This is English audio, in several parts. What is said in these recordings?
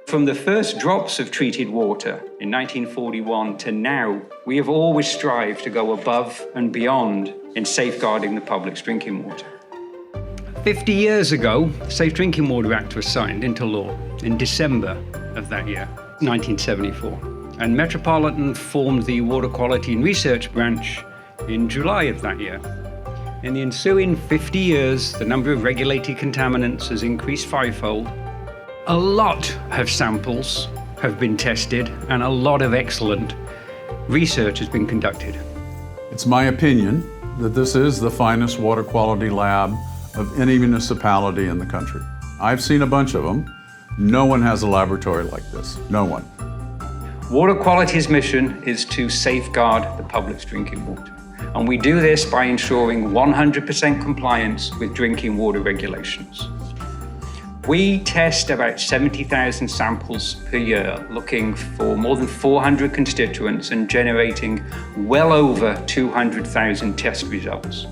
From the first drops of treated water in 1941 to now, we have always strived to go above and beyond in safeguarding the public's drinking water. 50 years ago, the Safe Drinking Water Act was signed into law in December of that year, 1974. And Metropolitan formed the Water Quality and Research Branch in July of that year. In the ensuing 50 years, the number of regulated contaminants has increased fivefold. A lot of samples have been tested and a lot of excellent research has been conducted. It's my opinion that this is the finest water quality lab of any municipality in the country. I've seen a bunch of them. No one has a laboratory like this, no one. Water Quality's mission is to safeguard the public's drinking water. And we do this by ensuring 100% compliance with drinking water regulations. We test about 70,000 samples per year, looking for more than 400 constituents and generating well over 200,000 test results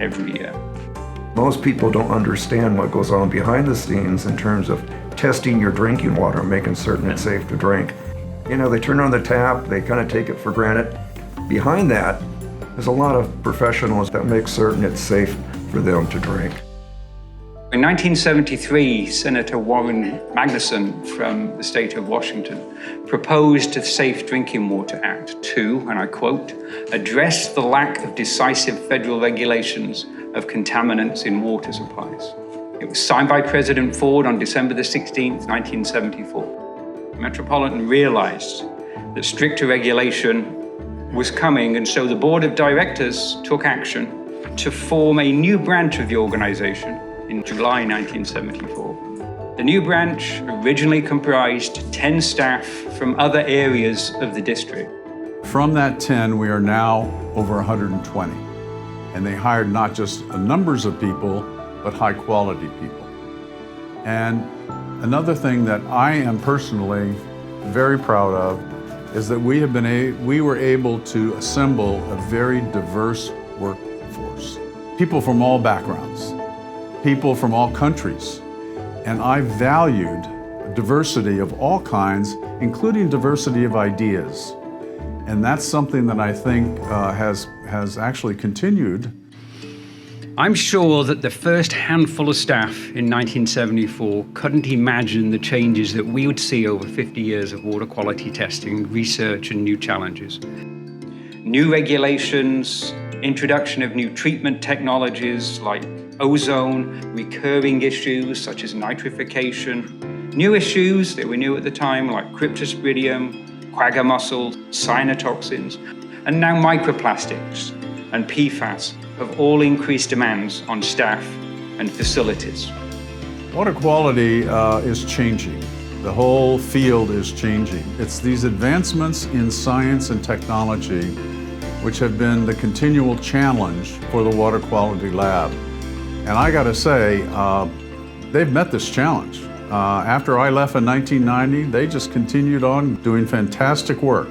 every year. Most people don't understand what goes on behind the scenes in terms of testing your drinking water, making certain it's safe to drink. You know, they turn on the tap, they kind of take it for granted. Behind that, there's a lot of professionals that make certain it's safe for them to drink. In 1973, Senator Warren Magnuson from the state of Washington proposed the Safe Drinking Water Act to, and I quote, address the lack of decisive federal regulations of contaminants in water supplies. It was signed by President Ford on December the 16th, 1974. Metropolitan realized that stricter regulation was coming, and so the board of directors took action to form a new branch of the organization in July 1974. The new branch originally comprised 10 staff from other areas of the district. From that 10, we are now over 120. And they hired not just numbers of people, but high quality people. And another thing that I am personally very proud of is that we were able to assemble a very diverse workforce. People from all backgrounds, people from all countries. And I valued diversity of all kinds, including diversity of ideas. And that's something that I think has actually continued. I'm sure that the first handful of staff in 1974 couldn't imagine the changes that we would see over 50 years of water quality testing, research, and new challenges. New regulations, introduction of new treatment technologies like ozone, recurring issues such as nitrification, new issues that we knew at the time like cryptosporidium, quagga mussels, cyanotoxins, and now microplastics and PFAS have all increased demands on staff and facilities. Water quality is changing. The whole field is changing. It's these advancements in science and technology which have been the continual challenge for the Water Quality Lab. And I gotta say, they've met this challenge. After I left in 1990, they just continued on doing fantastic work.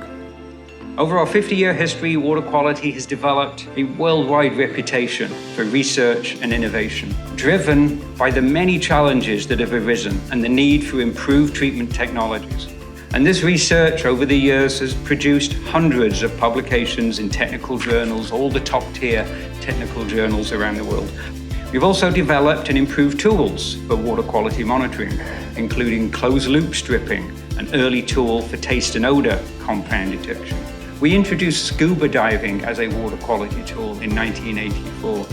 Over our 50-year history, Water Quality has developed a worldwide reputation for research and innovation, driven by the many challenges that have arisen and the need for improved treatment technologies. And this research over the years has produced hundreds of publications in technical journals, all the top-tier technical journals around the world. We've also developed and improved tools for water quality monitoring, including closed-loop stripping, an early tool for taste and odor compound detection. We introduced scuba diving as a water quality tool in 1984,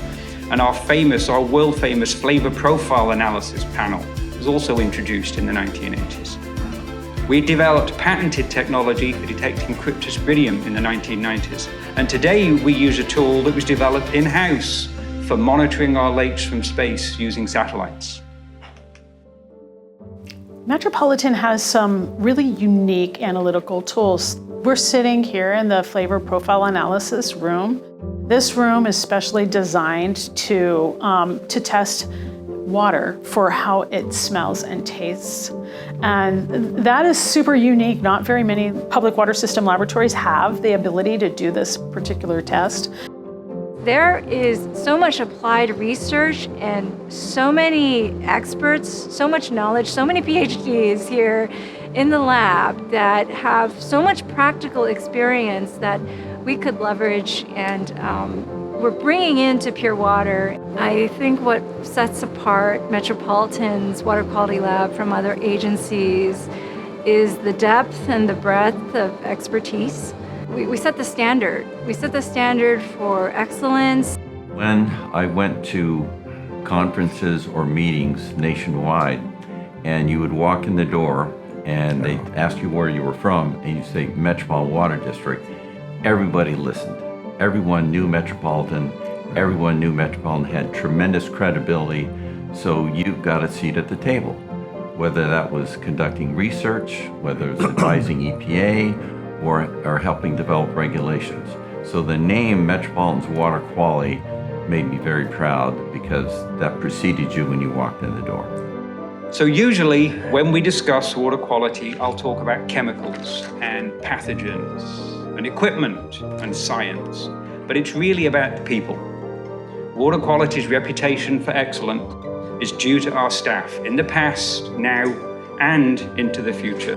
and our world-famous flavor profile analysis panel was also introduced in the 1980s. We developed patented technology for detecting cryptosporidium in the 1990s, and today we use a tool that was developed in-house for monitoring our lakes from space using satellites. Metropolitan has some really unique analytical tools. We're sitting here in the flavor profile analysis room. This room is specially designed to test water for how it smells and tastes. And that is super unique. Not very many public water system laboratories have the ability to do this particular test. There is so much applied research and so many experts, so much knowledge, so many PhDs here in the lab that have so much practical experience that we could leverage, and we're bringing into Pure Water. I think what sets apart Metropolitan's Water Quality Lab from other agencies is the depth and the breadth of expertise. We set the standard. We set the standard for excellence. When I went to conferences or meetings nationwide, and you would walk in the door and they'd ask you where you were from, and you say Metropolitan Water District, everybody listened. Everyone knew Metropolitan. Everyone knew Metropolitan had tremendous credibility, so you got a seat at the table. Whether that was conducting research, whether it was advising EPA, or helping develop regulations. So the name Metropolitan's Water Quality made me very proud because that preceded you when you walked in the door. So usually when we discuss water quality, I'll talk about chemicals and pathogens and equipment and science, but it's really about people. Water Quality's reputation for excellence is due to our staff in the past, now, and into the future.